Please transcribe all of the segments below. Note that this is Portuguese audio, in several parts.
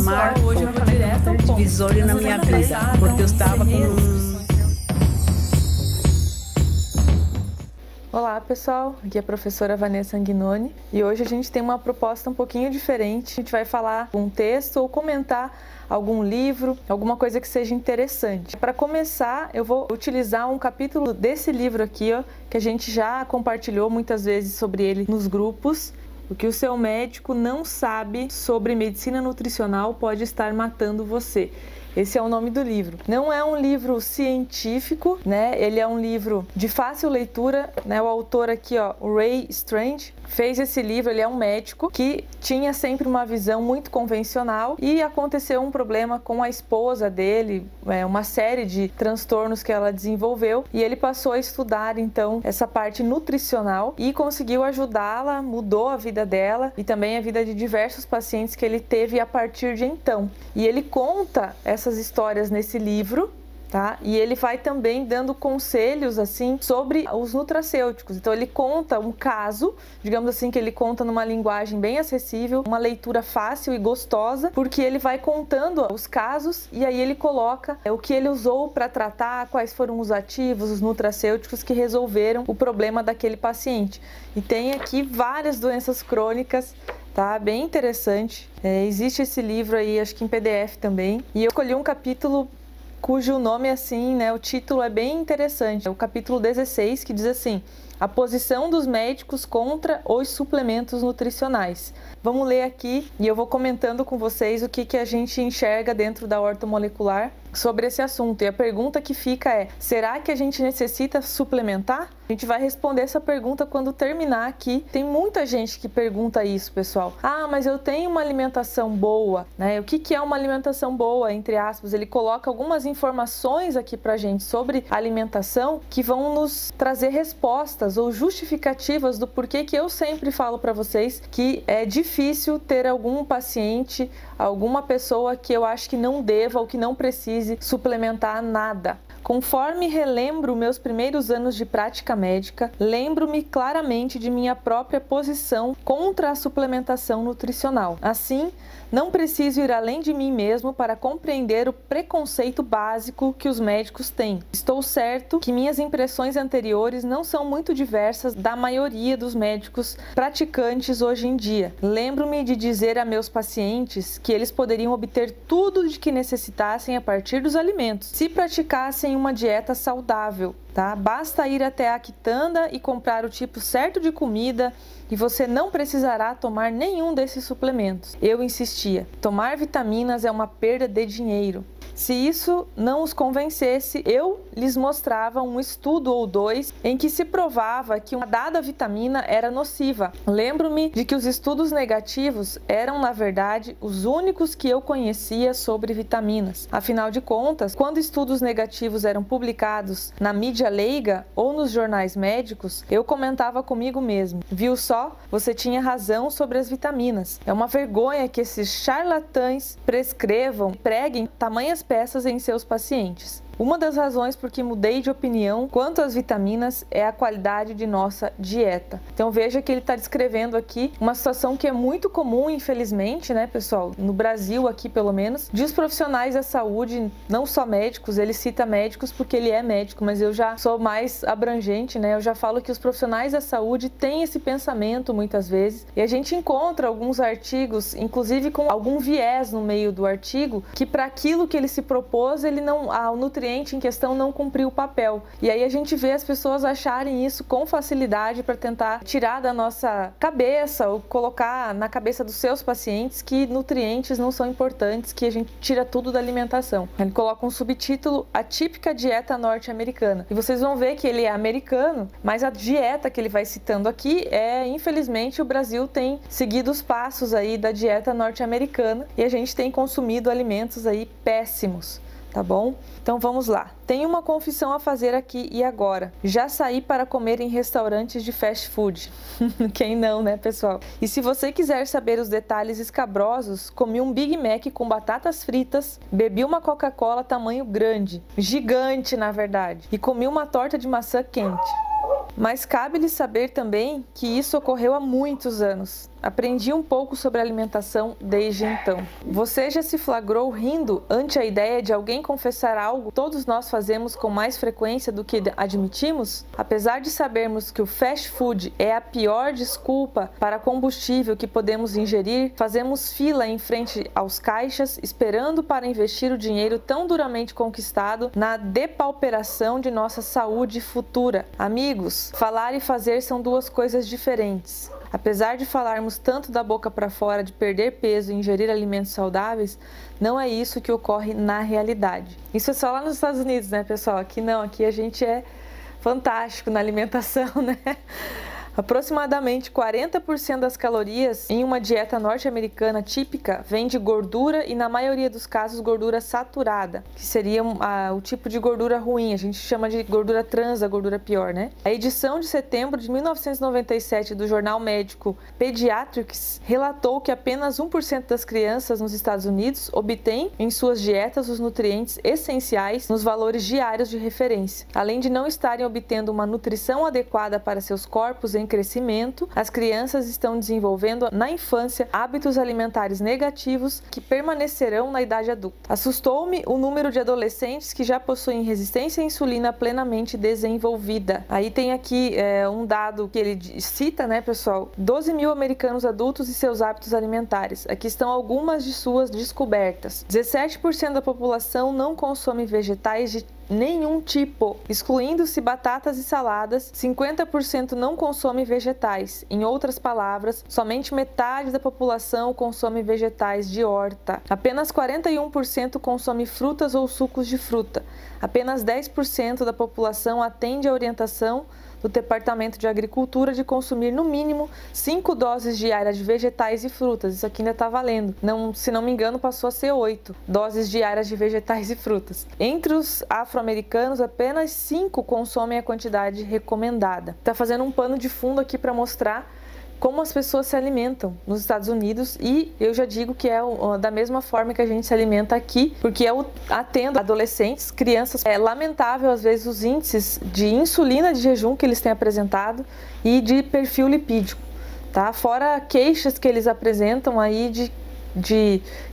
marco hoje eu vou direto ao ponto. divisório na minha vida, porque eu estava com... Olá pessoal, aqui é a professora Vanessa Anguinoni e hoje a gente tem uma proposta um pouquinho diferente. A gente vai falar um texto ou comentar algum livro, alguma coisa que seja interessante. Para começar, eu vou utilizar um capítulo desse livro aqui, ó, que a gente já compartilhou muitas vezes sobre ele nos grupos. O que o seu médico não sabe sobre medicina nutricional pode estar matando você. Esse é o nome do livro. Não é um livro científico, né? Ele é um livro de fácil leitura, né? O autor aqui, ó, o Ray Strange, fez esse livro. Ele é um médico que tinha sempre uma visão muito convencional e aconteceu um problema com a esposa dele, uma série de transtornos que ela desenvolveu e ele passou a estudar então essa parte nutricional e conseguiu ajudá-la, mudou a vida dela e também a vida de diversos pacientes que ele teve a partir de então. E ele conta essas histórias nesse livro, tá? E ele vai também dando conselhos assim sobre os nutracêuticos. Então ele conta um caso, digamos assim, que ele conta numa linguagem bem acessível, uma leitura fácil e gostosa, porque ele vai contando os casos e aí ele coloca o que ele usou para tratar, quais foram os ativos, os nutracêuticos que resolveram o problema daquele paciente. E tem aqui várias doenças crônicas, tá? Bem interessante. Existe esse livro aí, acho que em PDF também. E eu escolhi um capítulo cujo nome é assim, né? O título é bem interessante. É o capítulo 16, que diz assim: a posição dos médicos contra os suplementos nutricionais. Vamos ler aqui e eu vou comentando com vocês o que a gente enxerga dentro da ortomolecular sobre esse assunto. E a pergunta que fica é: será que a gente necessita suplementar? A gente vai responder essa pergunta quando terminar aqui. Tem muita gente que pergunta isso, pessoal. Ah, mas eu tenho uma alimentação boa, né? O que é uma alimentação boa, entre aspas? Ele coloca algumas informações aqui pra gente sobre alimentação que vão nos trazer respostas ou justificativas do porquê que eu sempre falo para vocês que é difícil ter algum paciente, alguma pessoa que eu acho que não deva ou que não precise suplementar nada. Conforme relembro meus primeiros anos de prática médica, lembro-me claramente de minha própria posição contra a suplementação nutricional. Assim, não preciso ir além de mim mesmo para compreender o preconceito básico que os médicos têm. Estou certo que minhas impressões anteriores não são muito diversas da maioria dos médicos praticantes hoje em dia. Lembro-me de dizer a meus pacientes que eles poderiam obter tudo de que necessitassem a partir dos alimentos, se praticassem uma dieta saudável, tá? Basta ir até a quitanda e comprar o tipo certo de comida e você não precisará tomar nenhum desses suplementos. Eu insistia: tomar vitaminas é uma perda de dinheiro. Se isso não os convencesse, eu lhes mostrava um estudo ou dois em que se provava que uma dada vitamina era nociva. Lembro-me de que os estudos negativos eram, na verdade, os únicos que eu conhecia sobre vitaminas. Afinal de contas, quando estudos negativos eram publicados na mídia leiga ou nos jornais médicos, eu comentava comigo mesmo: viu só, você tinha razão sobre as vitaminas. É uma vergonha que esses charlatães prescrevam e preguem tamanhas peças em seus pacientes. Uma das razões por que mudei de opinião quanto às vitaminas é a qualidade de nossa dieta. Então veja que ele está descrevendo aqui uma situação que é muito comum, infelizmente, né, pessoal? No Brasil, aqui pelo menos, de os profissionais da saúde, não só médicos, ele cita médicos porque ele é médico, mas eu já sou mais abrangente, né? Eu já falo que os profissionais da saúde têm esse pensamento muitas vezes e a gente encontra alguns artigos, inclusive com algum viés no meio do artigo, que para aquilo que ele se propôs, ele não, o nutriente em questão não cumpriu o papel. E aí a gente vê as pessoas acharem isso com facilidade para tentar tirar da nossa cabeça ou colocar na cabeça dos seus pacientes que nutrientes não são importantes, que a gente tira tudo da alimentação. Ele coloca um subtítulo: a típica dieta norte-americana. E vocês vão ver que ele é americano, mas a dieta que ele vai citando aqui infelizmente, o Brasil tem seguido os passos aí da dieta norte-americana e a gente tem consumido alimentos aí péssimos. Tá bom? Então vamos lá. Tenho uma confissão a fazer aqui e agora. Já saí para comer em restaurantes de fast food. Quem não, né, pessoal? E se você quiser saber os detalhes escabrosos, comi um Big Mac com batatas fritas, bebi uma Coca-Cola tamanho grande, gigante na verdade, e comi uma torta de maçã quente. Mas cabe-lhe saber também que isso ocorreu há muitos anos. Aprendi um pouco sobre alimentação desde então. Você já se flagrou rindo ante a ideia de alguém confessar algo que todos nós fazemos com mais frequência do que admitimos? Apesar de sabermos que o fast food é a pior desculpa para combustível que podemos ingerir, fazemos fila em frente aos caixas, esperando para investir o dinheiro tão duramente conquistado na depauperação de nossa saúde futura. Amigos, falar e fazer são duas coisas diferentes. Apesar de falarmos tanto da boca para fora de perder peso e ingerir alimentos saudáveis, não é isso que ocorre na realidade. Isso é só lá nos Estados Unidos, né, pessoal? Aqui não, aqui a gente é fantástico na alimentação, né? Aproximadamente 40% das calorias em uma dieta norte-americana típica vem de gordura e, na maioria dos casos, gordura saturada, que seria o tipo de gordura ruim, a gente chama de gordura trans, a gordura pior, né? A edição de setembro de 1997 do jornal médico Pediatrics relatou que apenas 1% das crianças nos Estados Unidos obtém em suas dietas os nutrientes essenciais nos valores diários de referência. Além de não estarem obtendo uma nutrição adequada para seus corpos em crescimento, as crianças estão desenvolvendo na infância hábitos alimentares negativos que permanecerão na idade adulta. Assustou-me o número de adolescentes que já possuem resistência à insulina plenamente desenvolvida. Aí tem aqui um dado que ele cita, né, pessoal? 12 mil americanos adultos e seus hábitos alimentares. Aqui estão algumas de suas descobertas. 17% da população não consome vegetais de nenhum tipo, excluindo-se batatas e saladas. 50% não consome vegetais. Em outras palavras, somente metade da população consome vegetais de horta. Apenas 41% consome frutas ou sucos de fruta. Apenas 10% da população atende à orientação do Departamento de Agricultura de consumir no mínimo 5 doses diárias de vegetais e frutas. Isso aqui ainda está valendo. Se não me engano, passou a ser 8 doses diárias de vegetais e frutas. Entre os afro-americanos, apenas 5 consomem a quantidade recomendada. Está fazendo um pano de fundo aqui para mostrar como as pessoas se alimentam nos Estados Unidos, e eu já digo que é da mesma forma que a gente se alimenta aqui, porque eu atendo adolescentes, crianças. É lamentável às vezes os índices de insulina de jejum que eles têm apresentado e de perfil lipídico, tá? Fora queixas que eles apresentam aí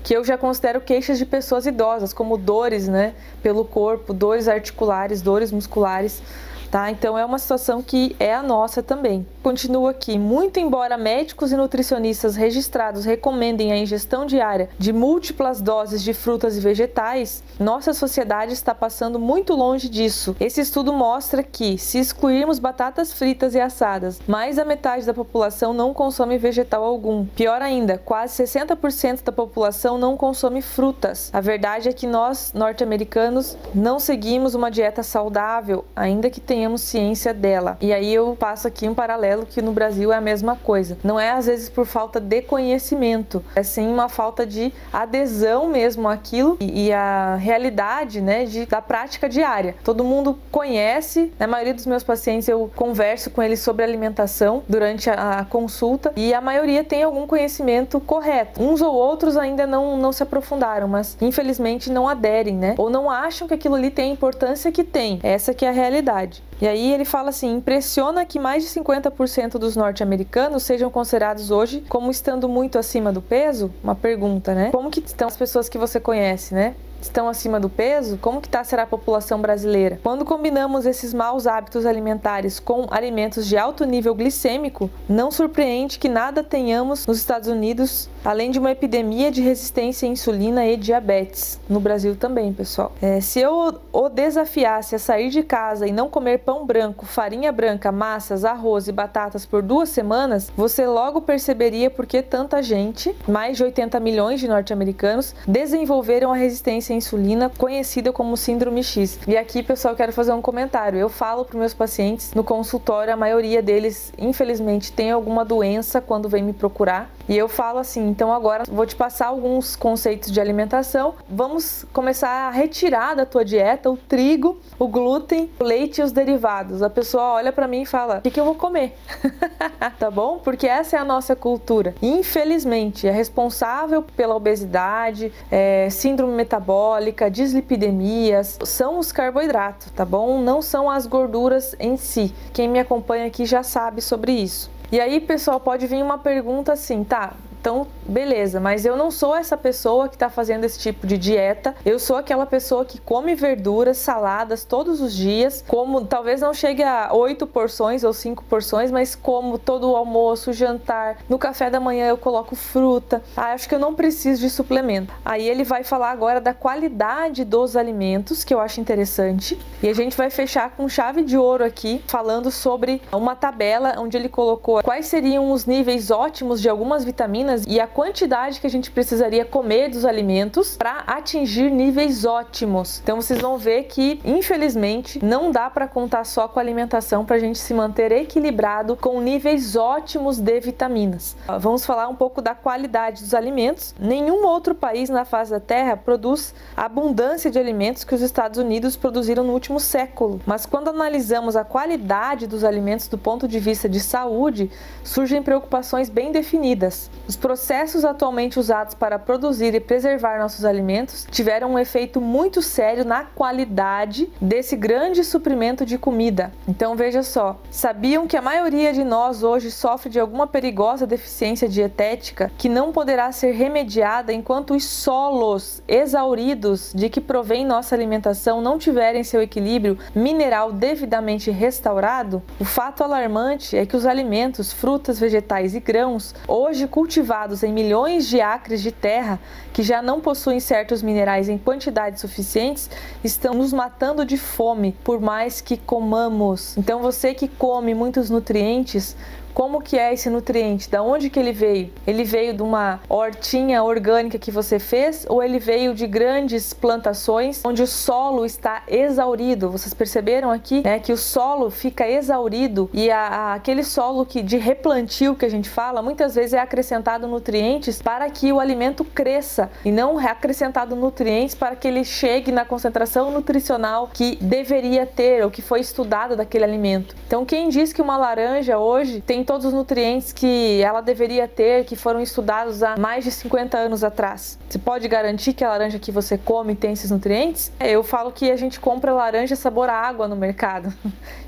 que eu já considero queixas de pessoas idosas, como dores, né, pelo corpo, dores articulares, dores musculares. Tá? Então é uma situação que é a nossa também. Continua aqui: muito embora médicos e nutricionistas registrados recomendem a ingestão diária de múltiplas doses de frutas e vegetais, nossa sociedade está passando muito longe disso. Esse estudo mostra que, se excluirmos batatas fritas e assadas, mais da metade da população não consome vegetal algum. Pior ainda, quase 60% da população não consome frutas. A verdade é que nós, norte-americanos, não seguimos uma dieta saudável, ainda que tenhamos ciência dela. E aí eu passo aqui um paralelo que no Brasil é a mesma coisa. Não é às vezes por falta de conhecimento, é sim uma falta de adesão mesmo àquilo e a realidade, né, da prática diária. Todo mundo conhece, na maioria dos meus pacientes eu converso com eles sobre alimentação durante a consulta e a maioria tem algum conhecimento correto. Uns ou outros ainda não se aprofundaram, mas infelizmente não aderem, né? Ou não acham que aquilo ali tem a importância que tem. Essa que é a realidade. E aí ele fala assim: impressiona que mais de 50% dos norte-americanos sejam considerados hoje como estando muito acima do peso? Uma pergunta, né? Como que estão as pessoas que você conhece, né? Estão acima do peso? Como que será a população brasileira? Quando combinamos esses maus hábitos alimentares com alimentos de alto nível glicêmico, não surpreende que nada tenhamos nos Estados Unidos, além de uma epidemia de resistência à insulina e diabetes. No Brasil também, pessoal. Se eu o desafiasse a sair de casa e não comer pão branco, farinha branca, massas, arroz e batatas por 2 semanas, você logo perceberia por que tanta gente, mais de 80 milhões de norte-americanos, desenvolveram a resistência à insulina, conhecida como síndrome X. E aqui, pessoal, eu quero fazer um comentário. Eu falo para os meus pacientes no consultório, a maioria deles, infelizmente, tem alguma doença quando vem me procurar. E eu falo assim: então agora vou te passar alguns conceitos de alimentação. Vamos começar a retirar da tua dieta o trigo, o glúten, o leite e os derivados. A pessoa olha para mim e fala: o que eu vou comer? Tá bom? Porque essa é a nossa cultura. Infelizmente, é responsável pela obesidade, síndrome metabólica, dislipidemias, são os carboidratos, tá bom? Não são as gorduras em si. Quem me acompanha aqui já sabe sobre isso. E aí, pessoal, pode vir uma pergunta assim, tá? Então, beleza, mas eu não sou essa pessoa que está fazendo esse tipo de dieta. Eu sou aquela pessoa que come verduras, saladas todos os dias, como talvez não chegue a 8 porções ou 5 porções, mas como todo o almoço, jantar, no café da manhã eu coloco fruta. Acho que eu não preciso de suplemento. Aí ele vai falar agora da qualidade dos alimentos, que eu acho interessante. E a gente vai fechar com chave de ouro aqui, falando sobre uma tabela onde ele colocou quais seriam os níveis ótimos de algumas vitaminas e a quantidade que a gente precisaria comer dos alimentos para atingir níveis ótimos. Então vocês vão ver que, infelizmente, não dá para contar só com a alimentação para a gente se manter equilibrado com níveis ótimos de vitaminas. Vamos falar um pouco da qualidade dos alimentos. Nenhum outro país na face da Terra produz a abundância de alimentos que os Estados Unidos produziram no último século. Mas quando analisamos a qualidade dos alimentos do ponto de vista de saúde, surgem preocupações bem definidas. Os processos atualmente usados para produzir e preservar nossos alimentos tiveram um efeito muito sério na qualidade desse grande suprimento de comida. Então veja só, sabiam que a maioria de nós hoje sofre de alguma perigosa deficiência dietética que não poderá ser remediada enquanto os solos exauridos de que provém nossa alimentação não tiverem seu equilíbrio mineral devidamente restaurado? O fato alarmante é que os alimentos, frutas, vegetais e grãos, hoje cultivados em milhões de acres de terra que já não possuem certos minerais em quantidades suficientes, estão nos matando de fome, por mais que comamos. Então você que come muitos nutrientes, como que é esse nutriente? Da onde que ele veio? Ele veio de uma hortinha orgânica que você fez ou ele veio de grandes plantações onde o solo está exaurido? Vocês perceberam aqui, né, que o solo fica exaurido e aquele solo de replantio que a gente fala, muitas vezes é acrescentado nutrientes para que o alimento cresça e não é acrescentado nutrientes para que ele chegue na concentração nutricional que deveria ter ou que foi estudado daquele alimento. Então quem diz que uma laranja hoje tem todos os nutrientes que ela deveria ter, que foram estudados há mais de 50 anos atrás? Você pode garantir que a laranja que você come tem esses nutrientes? Eu falo que a gente compra laranja sabor a água no mercado,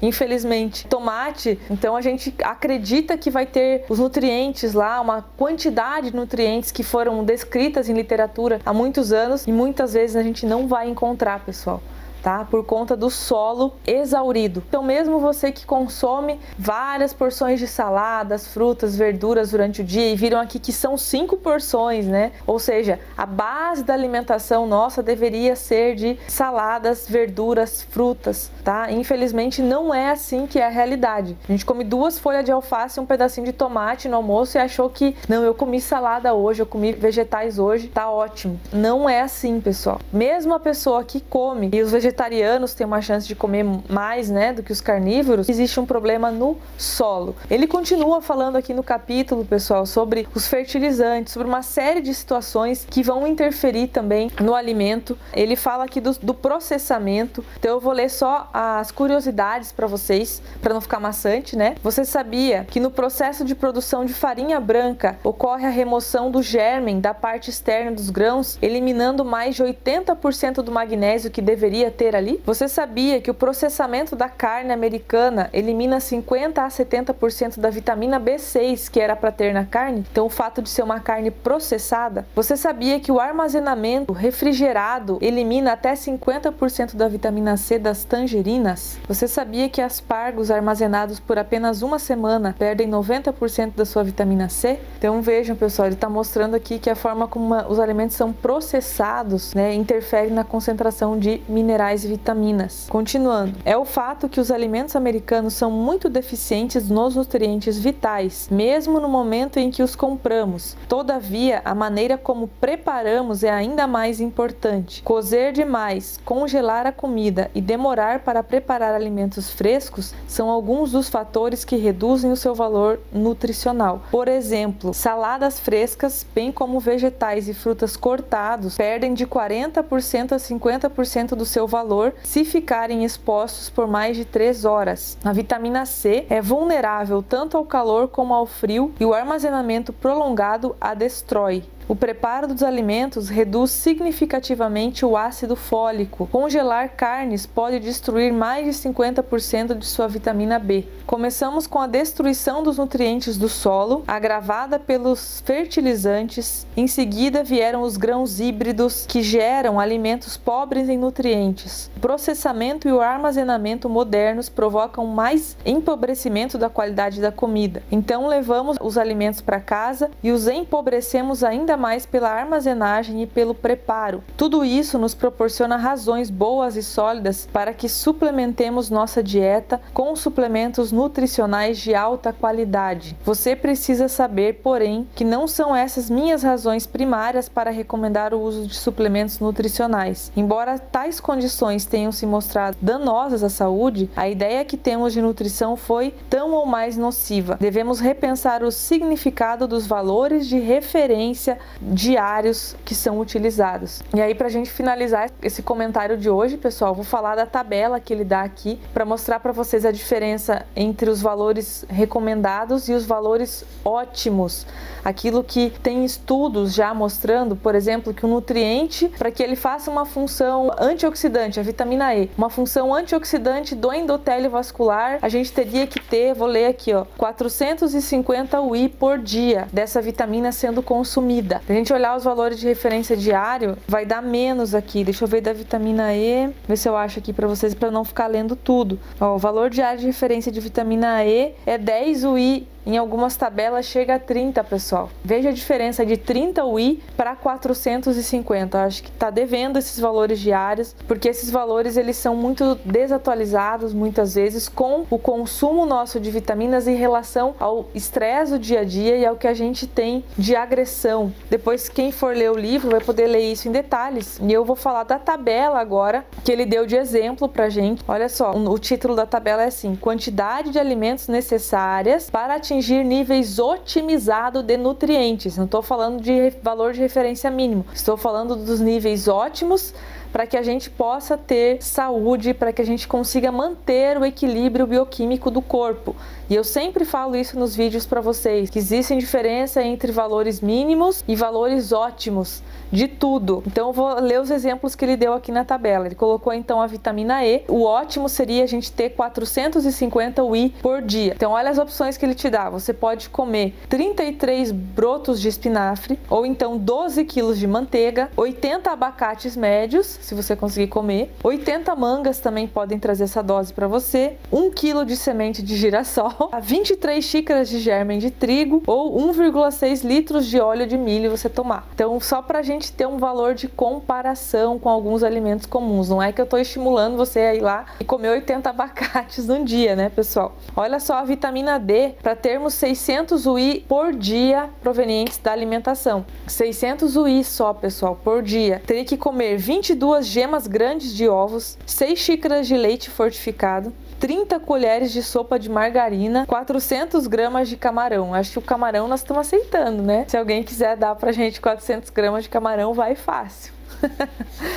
infelizmente. Tomate, então a gente acredita que vai ter os nutrientes lá, uma quantidade de nutrientes que foram descritas em literatura há muitos anos e muitas vezes a gente não vai encontrar, pessoal. Tá? Por conta do solo exaurido. Então mesmo você que consome várias porções de saladas, frutas, verduras durante o dia, e viram aqui que são 5 porções, né? Ou seja, a base da alimentação nossa deveria ser de saladas, verduras, frutas, tá? Infelizmente não é assim que é a realidade. A gente come 2 folhas de alface e um pedacinho de tomate no almoço e achou que, não, eu comi salada hoje, eu comi vegetais hoje, tá ótimo. Não é assim, pessoal. Mesmo a pessoa que come, e os vegetarianos têm uma chance de comer mais, né, do que os carnívoros, existe um problema no solo. Ele continua falando aqui no capítulo, pessoal, sobre os fertilizantes, sobre uma série de situações que vão interferir também no alimento. Ele fala aqui do processamento. Então eu vou ler só as curiosidades para vocês, para não ficar maçante, né? Você sabia que no processo de produção de farinha branca ocorre a remoção do germen da parte externa dos grãos, eliminando mais de 80% do magnésio que deveria ter ali? Você sabia que o processamento da carne americana elimina 50 a 70% da vitamina B6 que era para ter na carne? Então o fato de ser uma carne processada. Você sabia que o armazenamento refrigerado elimina até 50% da vitamina C das tangerinas? Você sabia que aspargos armazenados por apenas uma semana perdem 90% da sua vitamina C? Então vejam, pessoal, ele está mostrando aqui que a forma como os alimentos são processados, né, interfere na concentração de minerais e vitaminas. Continuando, é o fato que os alimentos americanos são muito deficientes nos nutrientes vitais, mesmo no momento em que os compramos. Todavia, a maneira como preparamos é ainda mais importante. Cozer demais, congelar a comida e demorar para preparar alimentos frescos são alguns dos fatores que reduzem o seu valor nutricional. Por exemplo, saladas frescas, bem como vegetais e frutas cortados, perdem de 40% a 50% do seu valor se ficarem expostos por mais de 3 horas. A vitamina C é vulnerável tanto ao calor como ao frio e o armazenamento prolongado a destrói. O preparo dos alimentos reduz significativamente o ácido fólico. Congelar carnes pode destruir mais de 50% de sua vitamina B. Começamos com a destruição dos nutrientes do solo, agravada pelos fertilizantes. Em seguida vieram os grãos híbridos, que geram alimentos pobres em nutrientes. O processamento e o armazenamento modernos provocam mais empobrecimento da qualidade da comida. Então levamos os alimentos para casa e os empobrecemos ainda mais pela armazenagem e pelo preparo. Tudo isso nos proporciona razões boas e sólidas para que suplementemos nossa dieta com suplementos nutricionais de alta qualidade. Você precisa saber, porém, que não são essas minhas razões primárias para recomendar o uso de suplementos nutricionais. Embora tais condições tenham se mostrado danosas à saúde, a ideia que temos de nutrição foi tão ou mais nociva. Devemos repensar o significado dos valores de referência diários que são utilizados. E aí, para a gente finalizar esse comentário de hoje, pessoal, vou falar da tabela que ele dá aqui para mostrar para vocês a diferença entre os valores recomendados e os valores ótimos. Aquilo que tem estudos já mostrando, por exemplo, que o nutriente, para que ele faça uma função antioxidante, a vitamina E, uma função antioxidante do endotélio vascular, a gente teria que ter, vou ler aqui, 450 UI por dia dessa vitamina sendo consumida. Se a gente olhar os valores de referência diário, vai dar menos aqui. Deixa eu ver da vitamina E, ver se eu acho aqui para vocês, para não ficar lendo tudo. O valor diário de referência de vitamina E é 10 UI. Em algumas tabelas chega a 30, pessoal. Veja a diferença de 30 UI para 450. Eu acho que está devendo esses valores diários, porque esses valores eles são muito desatualizados muitas vezes com o consumo nosso de vitaminas em relação ao estresse do dia a dia e ao que a gente tem de agressão. Depois, quem for ler o livro vai poder ler isso em detalhes. E eu vou falar da tabela agora, que ele deu de exemplo pra gente. Olha só, o título da tabela é assim: quantidade de alimentos necessárias para atingir níveis otimizados de nutrientes. Não estou falando de valor de referência mínimo, estou falando dos níveis ótimos para que a gente possa ter saúde, para que a gente consiga manter o equilíbrio bioquímico do corpo. E eu sempre falo isso nos vídeos para vocês, que existe diferença entre valores mínimos e valores ótimos de tudo. Então eu vou ler os exemplos que ele deu aqui na tabela. Ele colocou então a vitamina E. O ótimo seria a gente ter 450 UI por dia. Então olha as opções que ele te dá. Você pode comer 33 brotos de espinafre, ou então 12 quilos de manteiga, 80 abacates médios, se você conseguir comer, 80 mangas também podem trazer essa dose para você, 1 quilo de semente de girassol, 23 xícaras de germen de trigo ou 1,6 litros de óleo de milho você tomar. Então só pra gente ter um valor de comparação com alguns alimentos comuns. Não é que eu estou estimulando você a ir lá e comer 80 abacates num dia, né, pessoal? Olha só a vitamina D, para termos 600 UI por dia provenientes da alimentação. 600 UI só, pessoal, por dia. Teria que comer 22 gemas grandes de ovos, 6 xícaras de leite fortificado, 30 colheres de sopa de margarina, 400 gramas de camarão. Acho que o camarão nós estamos aceitando, né? Se alguém quiser dar pra gente 400 gramas de camarão, vai fácil.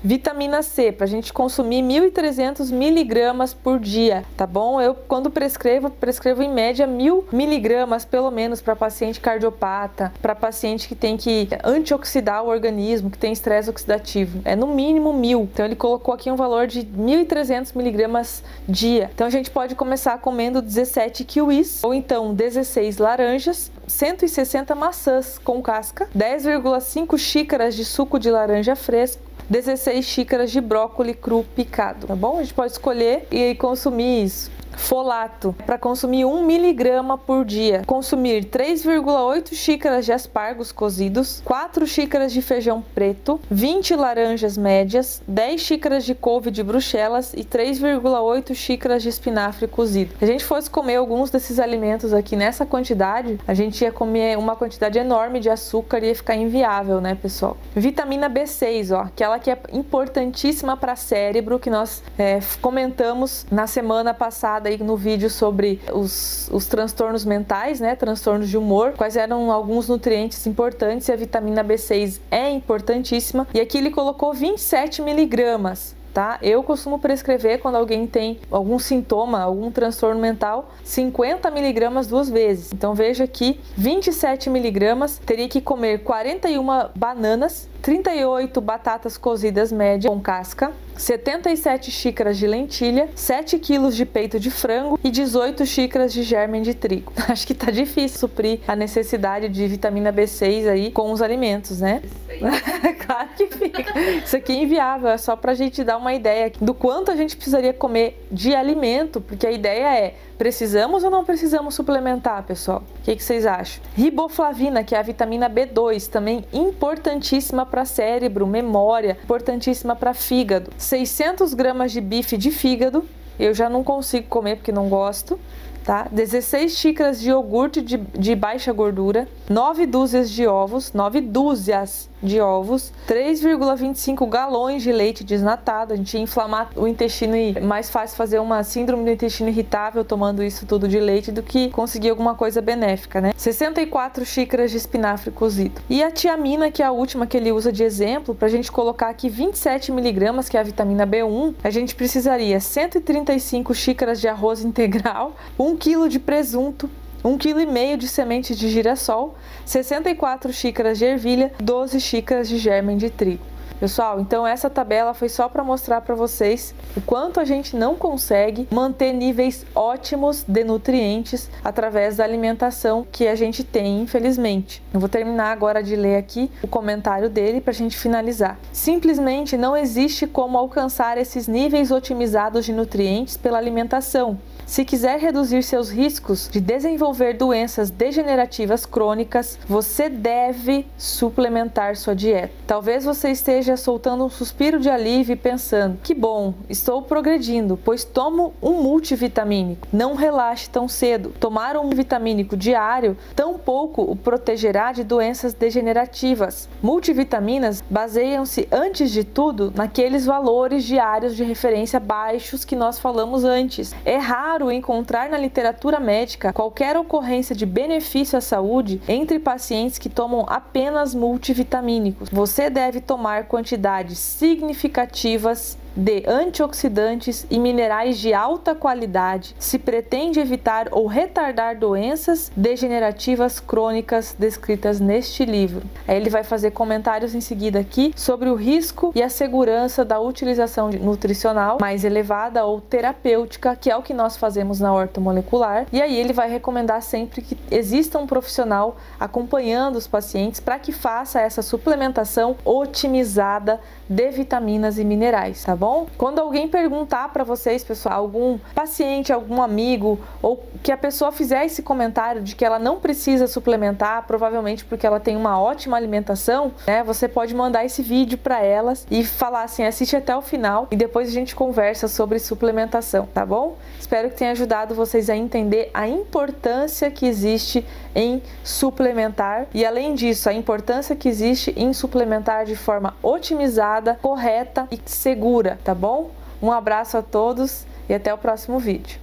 Vitamina C, pra gente consumir 1.300 miligramas por dia, tá bom? Eu, quando prescrevo em média 1.000 miligramas, pelo menos, para paciente cardiopata, para paciente que tem que antioxidar o organismo, que tem estresse oxidativo. É no mínimo 1.000. Então ele colocou aqui um valor de 1.300 miligramas dia. Então a gente pode começar comendo 17 kiwis, ou então 16 laranjas, 160 maçãs com casca, 10,5 xícaras de suco de laranja fresco, 16 xícaras de brócolis cru picado, tá bom? A gente pode escolher e consumir isso. Folato, para consumir 1 miligrama por dia. Consumir 3,8 xícaras de aspargos cozidos, 4 xícaras de feijão preto, 20 laranjas médias, 10 xícaras de couve de bruxelas e 3,8 xícaras de espinafre cozido. Se a gente fosse comer alguns desses alimentos aqui nessa quantidade, a gente ia comer uma quantidade enorme de açúcar e ia ficar inviável, né, pessoal? Vitamina B6, ó, aquela que é importantíssima para cérebro, que nós comentamos na semana passada aí no vídeo sobre os transtornos mentais, né, transtornos de humor, quais eram alguns nutrientes importantes, e a vitamina B6 é importantíssima, e aqui ele colocou 27 miligramas tá? Eu costumo prescrever quando alguém tem algum sintoma, algum transtorno mental, 50 miligramas 2 vezes. Então veja que 27 miligramas teria que comer 41 bananas, 38 batatas cozidas médias com casca, 77 xícaras de lentilha, 7 quilos de peito de frango e 18 xícaras de germe de trigo. Acho que tá difícil suprir a necessidade de vitamina B6 aí com os alimentos, né? Claro que fica. Isso aqui é inviável, é só pra gente dar uma ideia do quanto a gente precisaria comer de alimento, porque a ideia é: precisamos ou não precisamos suplementar, pessoal? O que vocês acham? Riboflavina, que é a vitamina B2, também importantíssima para cérebro, memória, importantíssima para fígado. 600 gramas de bife de fígado, eu já não consigo comer porque não gosto, tá? 16 xícaras de iogurte de baixa gordura, 9 dúzias de ovos, 3,25 galões de leite desnatado. A gente ia inflamar o intestino e é mais fácil fazer uma síndrome do intestino irritável tomando isso tudo de leite do que conseguir alguma coisa benéfica, né? 64 xícaras de espinafre cozido. E a tiamina, que é a última que ele usa de exemplo, pra gente colocar aqui 27 miligramas, que é a vitamina B1, a gente precisaria 135 xícaras de arroz integral, 1 quilo de presunto, 1,5 kg de sementes de girassol, 64 xícaras de ervilha, 12 xícaras de germe de trigo. Pessoal, então essa tabela foi só para mostrar para vocês o quanto a gente não consegue manter níveis ótimos de nutrientes através da alimentação que a gente tem, infelizmente. Eu vou terminar agora de ler aqui o comentário dele para a gente finalizar. Simplesmente não existe como alcançar esses níveis otimizados de nutrientes pela alimentação. Se quiser reduzir seus riscos de desenvolver doenças degenerativas crônicas, você deve suplementar sua dieta. Talvez você esteja soltando um suspiro de alívio e pensando: que bom, estou progredindo, pois tomo um multivitamínico. Não relaxe tão cedo. Tomar um vitamínico diário tampouco o protegerá de doenças degenerativas. Multivitaminas baseiam-se, antes de tudo, naqueles valores diários de referência baixos que nós falamos antes. É raro encontrar na literatura médica qualquer ocorrência de benefício à saúde entre pacientes que tomam apenas multivitamínicos. Você deve tomar quantidades significativas de antioxidantes e minerais de alta qualidade se pretende evitar ou retardar doenças degenerativas crônicas descritas neste livro. Aí ele vai fazer comentários em seguida aqui sobre o risco e a segurança da utilização nutricional mais elevada ou terapêutica, que é o que nós fazemos na ortomolecular, e aí ele vai recomendar sempre que exista um profissional acompanhando os pacientes para que faça essa suplementação otimizada de vitaminas e minerais, tá bom? Quando alguém perguntar para vocês, pessoal, algum paciente, algum amigo, ou que a pessoa fizer esse comentário de que ela não precisa suplementar, provavelmente porque ela tem uma ótima alimentação, né? Você pode mandar esse vídeo para elas e falar assim: assiste até o final e depois a gente conversa sobre suplementação, tá bom? Espero que tenha ajudado vocês a entender a importância que existe em suplementar e, além disso, a importância que existe em suplementar de forma otimizada, correta e segura, tá bom? Um abraço a todos e até o próximo vídeo.